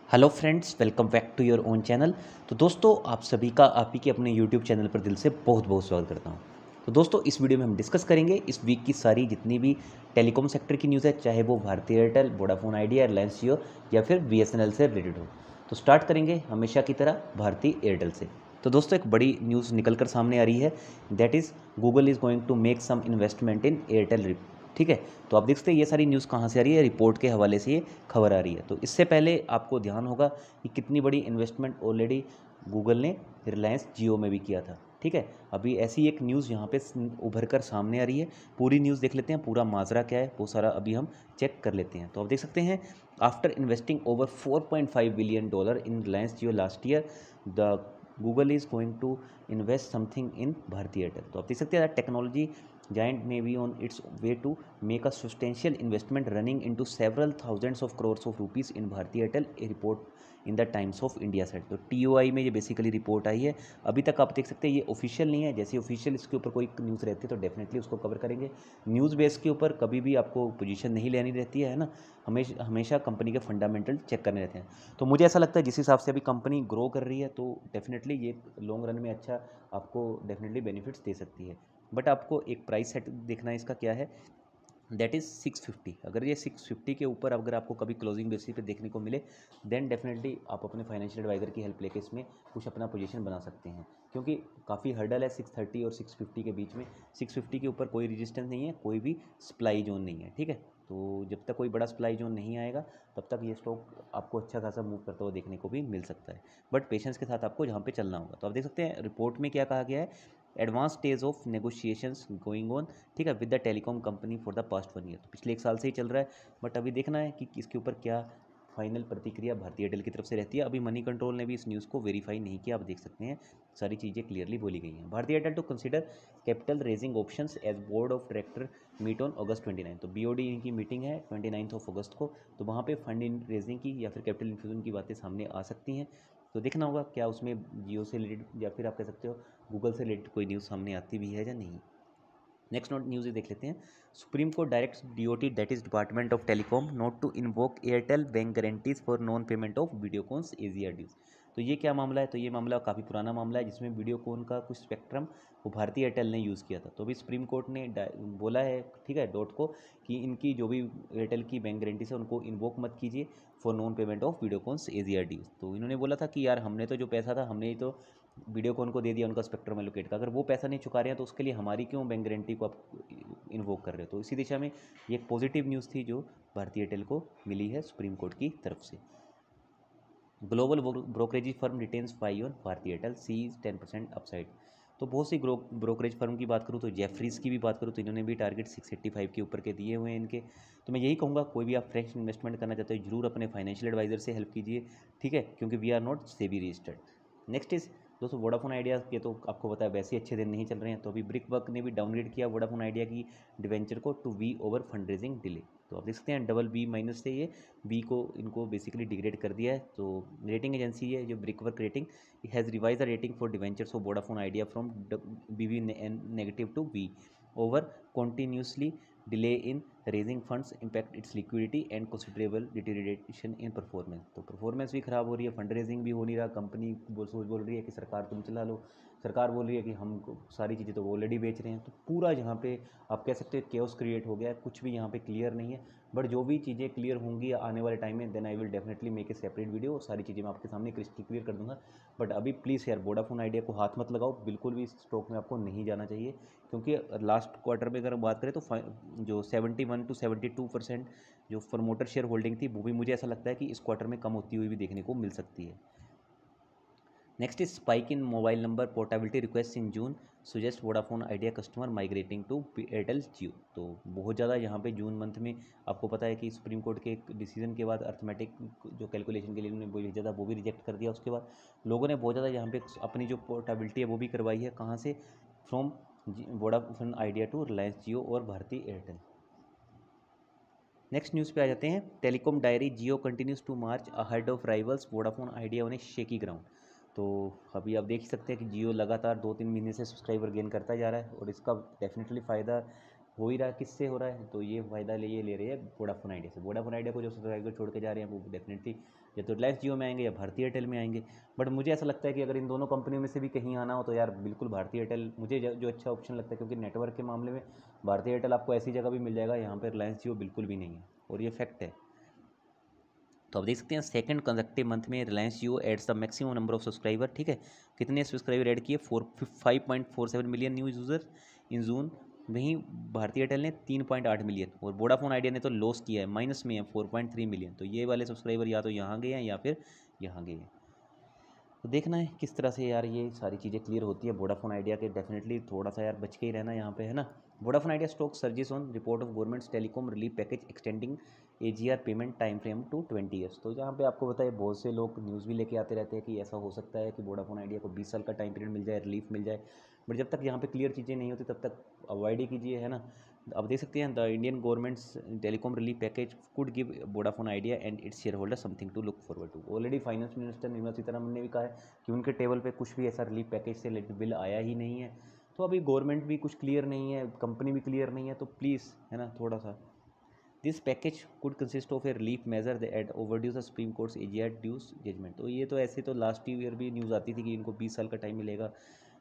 Hello friends, welcome back to your own channel. तो दोस्तों, आप सभी का आप ही के अपने यूट्यूब चैनल पर दिल से बहुत बहुत स्वागत करता हूं। तो दोस्तों, इस वीडियो में हम डिस्कस करेंगे इस वीक की सारी जितनी भी टेलीकॉम सेक्टर की न्यूज़ है, चाहे वो Bharti Airtel, Vodafone Idea, Reliance Jio या फिर बीएसएनएल से रिलेटेड हो। तो स्टार्ट करेंगे हमेशा की तरह भारती एयरटेल से। तो दोस्तों, एक बड़ी न्यूज़ निकल कर सामने आ रही है, that is Google is going to make some investment in Airtel. ठीक है, तो आप देख सकते हैं ये सारी न्यूज़ कहाँ से आ रही है, रिपोर्ट के हवाले से ये खबर आ रही है। तो इससे पहले आपको ध्यान होगा कि कितनी बड़ी इन्वेस्टमेंट ऑलरेडी गूगल ने रिलायंस जियो में भी किया था। ठीक है, अभी ऐसी एक न्यूज़ यहाँ पे उभर कर सामने आ रही है। पूरी न्यूज़ देख लेते हैं, पूरा माजरा क्या है वो सारा अभी हम चेक कर लेते हैं। तो आप देख सकते हैं, after investing over $4.5 billion in Reliance Jio last year, the Google is going to invest something in Bharti Airtel. तो आप देख सकते हैं technology giant may be on its way to make a substantial investment running into several thousands of crores of rupees in Bharti Airtel, a report in the times of India set. तो TOI में ये basically report आई है। अभी तक आप देख सकते हैं ये ऑफिशियल नहीं है, जैसे ऑफिशियल इसके ऊपर कोई न्यूज़ रहती है तो डेफिनेटली उसको कवर करेंगे। न्यूज़ बेस के ऊपर कभी भी आपको पोजीशन नहीं लेनी रहती है ना, हमेशा हमेशा कंपनी के फंडामेंटल चेक करने रहते हैं। तो मुझे ऐसा लगता है जिस हिसाब से अभी कंपनी ग्रो कर रही है तो डेफिनेटली ये लॉन्ग रन में अच्छा आपको डेफिनेटली बेनिफिट्स दे सकती है। बट आपको एक प्राइस सेट देखना है, इसका क्या है, दैट इज़ 650। अगर ये 650 के ऊपर अगर आपको कभी क्लोजिंग बेसिस पे देखने को मिले, देन डेफिनेटली आप अपने फाइनेंशियल एडवाइजर की हेल्प लेके इसमें कुछ अपना पोजीशन बना सकते हैं, क्योंकि काफ़ी हर्डल है 630 और 650 के बीच में। 650 के ऊपर कोई रेजिस्टेंस नहीं है, कोई भी सप्लाई जोन नहीं है। ठीक है, तो जब तक कोई बड़ा सप्लाई जोन नहीं आएगा तब तक ये स्टॉक आपको अच्छा खासा मूव करता हुआ देखने को भी मिल सकता है। बट पेशेंस के साथ आपको यहाँ पे चलना होगा। तो आप देख सकते हैं रिपोर्ट में क्या कहा गया है, advance stage of negotiations going on, ठीक है, with the telecom company for the past 1 year. तो पिछले 1 साल से ही चल रहा है, बट अभी देखना है कि इसके ऊपर क्या फाइनल प्रतिक्रिया भारतीय एयरटेल की तरफ से रहती है। अभी मनी कंट्रोल ने भी इस न्यूज़ को वेरीफाई नहीं किया, आप देख सकते हैं सारी चीज़ें क्लियरली बोली गई हैं। Bharti Airtel to consider capital raising options as board of director meet on August 29। तो BOD की मीटिंग है 29 अगस्त को, तो वहाँ पे फंड रेजिंग की या फिर कैपिटल इन्फ्यूजन की बातें सामने आ सकती हैं। तो देखना होगा क्या उसमें जियो से रिलेटेड या फिर आप कह सकते हो गूगल से रिलेटेड कोई न्यूज़ सामने आती भी है या नहीं। नेक्स्ट नोट न्यूज़ देख लेते हैं, Supreme Court directs DOT that is department of telecom not to invoke Airtel bank guarantees for non payment of Videocon's AGR dues. तो ये क्या मामला है, तो ये मामला काफ़ी पुराना मामला है जिसमें वीडियोकॉन का कुछ स्पेक्ट्रम वो भारतीय एयरटेल ने यूज़ किया था। तो अभी सुप्रीम कोर्ट ने बोला है, ठीक है, डॉट को, कि इनकी जो भी एयरटेल की बैंक गारंटीज है उनको इन्वोक मत कीजिए for non payment of Videocon's AGR dues. तो इन्होंने बोला था कि यार हमने तो जो पैसा था हमने तो वीडियोकॉन को दे दिया उनका स्पेक्ट्रम एलोकेट का, अगर वो पैसा नहीं चुका रहे हैं तो उसके लिए हमारी क्यों बैंक गारंटी को आप इन्वोक कर रहे हो। तो इसी दिशा में ये एक पॉजिटिव न्यूज़ थी जो भारतीय एयरटेल को मिली है सुप्रीम कोर्ट की तरफ से। Global brokerage firm retains 5 on भारतीय एयरटेल, सीज 10% अपसाइड। तो बहुत सी ब्रोकरेज फर्म की बात करूँ तो जेफरीज की भी बात करूँ तो इन्होंने भी टारगेट 685 के ऊपर के दिए हुए हैं इनके। तो मैं यही कहूँगा, कोई भी आप फ्रेश इन्वेस्टमेंट करना चाहते हो जरूर अपने फाइनेंशियल एडवाइजर से हेल्प कीजिए, ठीक है, क्योंकि we are not SEBI registered. Next is दोस्तों वोडाफोन आइडिया के, तो आपको पता है वैसे ही अच्छे दिन नहीं चल रहे हैं। तो अभी ब्रिक वर्क ने भी डाउनग्रेड किया वोडाफोन आइडिया की डिवेंचर को to B over fund raising delay. तो आप देख सकते हैं BB- से ये बी को इनको बेसिकली डिग्रेड कर दिया है। तो रेटिंग एजेंसी है जो Brickwork rating has revise the rating for debentures of Vodafone Idea from BB negative to B over continuously delay in raising funds impact its liquidity and considerable deterioration in performance. तो performance भी खराब हो रही है, fund raising भी हो नहीं रहा, कंपनी बोल रही है कि सरकार तुम चला लो, सरकार बोल रही है कि हम सारी चीज़ें तो ऑलरेडी बेच रहे हैं। तो पूरा यहाँ पे आप कह सकते हैं केओस क्रिएट हो गया है, कुछ भी यहाँ पे क्लियर नहीं है। बट जो भी चीज़ें क्लियर होंगी आने वाले टाइम में, then I will definitely make a separate video, सारी चीज़ें मैं आपके सामने क्रिस्टल क्लियर कर दूंगा। बट अभी प्लीज़ यार वोडाफोन आइडिया को हाथ मत लगाओ, बिल्कुल भी इस स्टॉक में आपको नहीं जाना चाहिए, क्योंकि लास्ट क्वार्टर में अगर बात करें तो जो 71 to 72% जो प्रमोटर शेयर होल्डिंग थी वो भी मुझे ऐसा लगता है कि इस क्वार्टर में कम होती हुई भी देखने को मिल सकती है। Next is spike in mobile number portability request in June suggest Vodafone Idea customer migrating to Airtel Jio. तो बहुत ज़्यादा यहाँ पे जून मंथ में आपको पता है कि सुप्रीम कोर्ट के एक डिसीजन के बाद अर्थमेटिक जो कैलकुलेशन के लिए उन्होंने वो भेजा था वो भी रिजेक्ट कर दिया। उसके बाद लोगों ने बहुत ज़्यादा यहाँ पे अपनी जो पोर्टेबिलिटी है वो भी करवाई है, कहाँ से, from Vodafone Idea to Reliance Jio और भारती एयरटेल। नेक्स्ट न्यूज़ पे आ जाते हैं, telecom diary Jio continues to march ahead of rivals Vodafone Idea on a shaky ground. तो अभी आप देख ही सकते हैं कि जियो लगातार 2-3 महीने से सब्सक्राइबर गेन करता जा रहा है और इसका डेफिनेटली फ़ायदा हो ही रहा है। किससे हो रहा है, तो ये फ़ायदा ये ले रही है वोडाफोन आइडिया से। वोडाफोन आइडिया को जो सब्सक्राइबर छोड़ के जा रहे हैं वो डेफिनेटली या तो रिलायंस जियो में आएंगे या भारती एयरटेल में आएंगे। बट मुझे ऐसा लगता है कि अगर इन दोनों कंपनियों में से भी कहीं आना हो तो यार बिल्कुल भारती एयरटेल मुझे जो अच्छा ऑप्शन लगता है, क्योंकि नेटवर्क के मामले में भारती एयरटेल आपको ऐसी जगह भी मिल जाएगा यहाँ पर रिलायंस जियो बिल्कुल भी नहीं है, और ये फैक्ट है। तो आप देख सकते हैं सेकंड कंसेक्टिव मंथ में Reliance Jio adds the maximum number of subscriber. ठीक है, कितने सब्सक्राइबर ऐड किए? 5.47 million new user in June. वहीं भारती एयरटेल ने 3.8 मिलियन, और वोडाफोन आइडिया ने तो लॉस किया है, माइनस में है 4.3 मिलियन। तो ये वाले सब्सक्राइबर या तो यहाँ गए हैं या फिर यहाँ गए हैं। तो देखना है किस तरह से यार ये सारी चीज़ें क्लियर होती है। वोडाफोन आइडिया के डेफिनेटली थोड़ा सा यार बच के ही रहना यहाँ पे, है ना। Vodafone Idea stock surges on report of government's telecom relief package extending AGR payment time frame to 20 years. तो यहाँ पे आपको बताया बहुत से लोग न्यूज़ भी लेके आते रहते हैं कि ऐसा हो सकता है कि वोडाफोन आइडिया को 20 साल का टाइम पीरियड मिल जाए, रिलीफ मिल जाए। बट जब तक यहाँ पे क्लियर चीज़ें नहीं होती तब तक अवॉइड ही कीजिए, है ना। अब देख सकते हैं the Indian government's telecom relief package could give Vodafone Idea and its shareholder something to look forward to. Already finance minister Nirmala Sitharaman ने भी कहा है कि उनके टेबल पे कुछ भी ऐसा रिलीफ पैकेज से रिलेटेड बिल आया ही नहीं है। तो अभी गवर्नमेंट भी कुछ क्लियर नहीं है, कंपनी भी क्लियर नहीं है, तो प्लीज़, है ना, थोड़ा सा this package could consist of a relief measure the eight overdues the Supreme Court's AGR dues judgment. तो ये तो ऐसे तो लास्ट ईयर भी न्यूज़ आती थी कि इनको 20 साल का टाइम मिलेगा।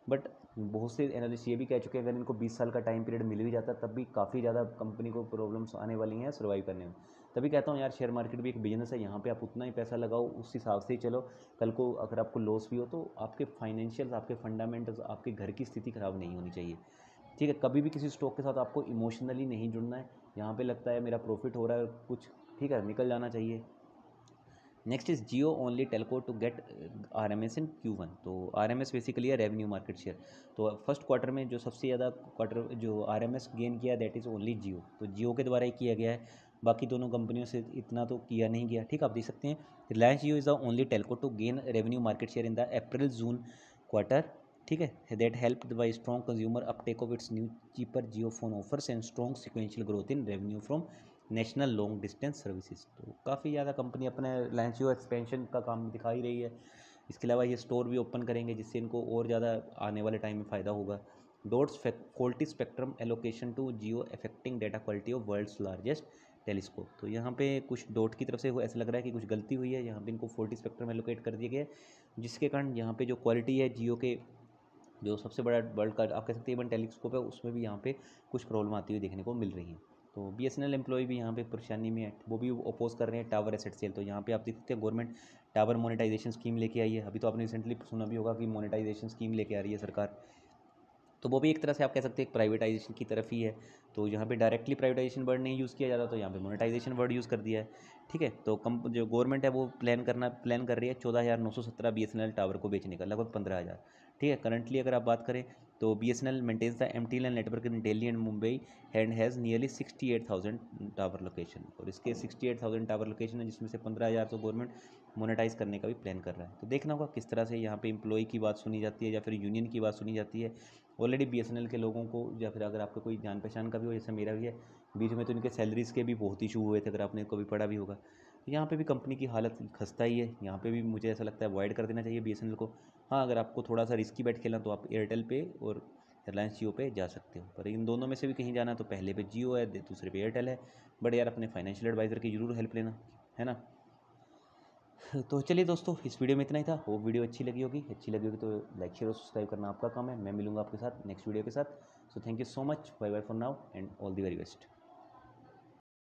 बट बहुत से एनालिस्ट ये भी कह चुके हैं अगर इनको 20 साल का टाइम पीरियड मिल भी जाता तब भी काफ़ी ज़्यादा कंपनी को प्रॉब्लम्स आने वाली हैं सर्वाइव करने में। तभी कहता हूँ यार शेयर मार्केट भी एक बिजनेस है, यहाँ पे आप उतना ही पैसा लगाओ, उस हिसाब से ही चलो। कल को अगर आपको लॉस भी हो तो आपके फाइनेंशियल, आपके फंडामेंटल्स, आपके घर की स्थिति ख़राब नहीं होनी चाहिए। ठीक है, कभी भी किसी स्टॉक के साथ आपको इमोशनली नहीं जुड़ना है। यहाँ पे लगता है मेरा प्रॉफिट हो रहा है कुछ, ठीक है, निकल जाना चाहिए। Next is Jio only telco to get RMS in Q1। तो RMS बेसिकली है रेवेन्यू मार्केट शेयर। तो फर्स्ट क्वार्टर में जो सबसे ज़्यादा क्वार्टर जो RMS गेन किया दैट इज़ ओनली जियो। तो जियो के द्वारा ही किया गया है, बाकी दोनों कंपनियों से इतना तो किया नहीं गया। ठीक, आप देख सकते हैं Reliance Jio is the only telco to gain revenue market share in the April June quarter. ठीक है, that helped by strong consumer uptake of its new cheaper Jio phone offers and strong sequential growth in revenue from national long distance services. तो काफ़ी ज़्यादा company अपने रिलायंस जियो expansion का काम दिखा ही रही है। इसके अलावा ये स्टोर भी ओपन करेंगे जिससे इनको और ज़्यादा आने वाले टाइम में फ़ायदा होगा। DoT's faulty spectrum allocation to Jio affecting data quality of world's largest telescope. तो यहाँ पे कुछ डॉट की तरफ से ऐसा लग रहा है कि कुछ गलती हुई है, यहाँ पे इनको फॉल्टी स्पेक्ट्रम एलोकेट कर दिया गया है, जिसके कारण यहाँ पे जो क्वालिटी है जियो के जो सबसे बड़ा वर्ल्ड का आप कह सकते हैं इवन टेलीस्कोप है, उसमें भी यहाँ पे कुछ प्रॉब्लम आती हुई देखने को मिल रही है। तो BSNL एम्प्लॉय भी यहाँ पे परेशानी में है, वो भी अपोज कर रहे हैं टावर एसेट सेल। तो यहाँ पे आप देख सकते हैं गवर्नमेंट टावर मोनेटाइजेशन स्कीम लेके आई है। अभी तो आपने रिसेंटली सुना भी होगा कि मोनेटाइजेशन स्कीम लेके आ रही है सरकार। तो वो भी एक तरह से आप कह सकते हैं प्राइवेटाइजेशन की तरफ ही है। तो यहाँ पे डायरेक्टली प्राइवेटाइजेशन वर्ड नहीं यूज़ किया जाता, तो यहाँ पे मोनेटाइजेशन वर्ड यूज़ कर दिया है। ठीक है, तो जो गवर्नमेंट है वो प्लान कर रही है 14,917 BSNL टावर को बेचने का, लगभग 15,000। ठीक है, करंटली अगर आप बात करें तो BSNL maintains the MTNL network in Delhi and Mumbai and has nearly 68,000 tower location. और इसके 68,000 टावर लोकेशन है, जिसमें से 15,000 तो गवर्नमेंट मोनेटाइज करने का भी प्लान कर रहा है। तो देखना होगा किस तरह से यहाँ पे एम्प्लॉय की बात सुनी जाती है या फिर यूनियन की बात सुनी जाती है। ऑलरेडी BSNL के लोगों को, या फिर अगर आपका कोई जान पहचान का भी हो, जैसे मेरा भी है, बीच में तो इनके सैलरीज़ के भी बहुत इशू हुए थे, अगर आपने कभी पढ़ा भी होगा। तो यहाँ पे भी कंपनी की हालत खस्ता ही है। यहाँ पे भी मुझे ऐसा लगता है अवॉइड कर देना चाहिए BSNL को। हाँ, अगर आपको थोड़ा सा रिस्की बैट खेलना तो आप एयरटेल पे और रिलायंस जियो पे जा सकते हो, पर इन दोनों में से भी कहीं जाना तो पहले पे जियो है, दूसरे पे एयरटेल है। बट यार अपने फाइनेंशियल एडवाइज़र की जरूर हेल्प लेना, है ना। तो चलिए दोस्तों, इस वीडियो में इतना ही था। वो वीडियो अच्छी लगी होगी तो लाइक शेयर और सब्सक्राइब करना आपका काम है। मैं मिलूंगा आपके साथ नेक्स्ट वीडियो के साथ। So thank you so much, bye bye for now and all the very best.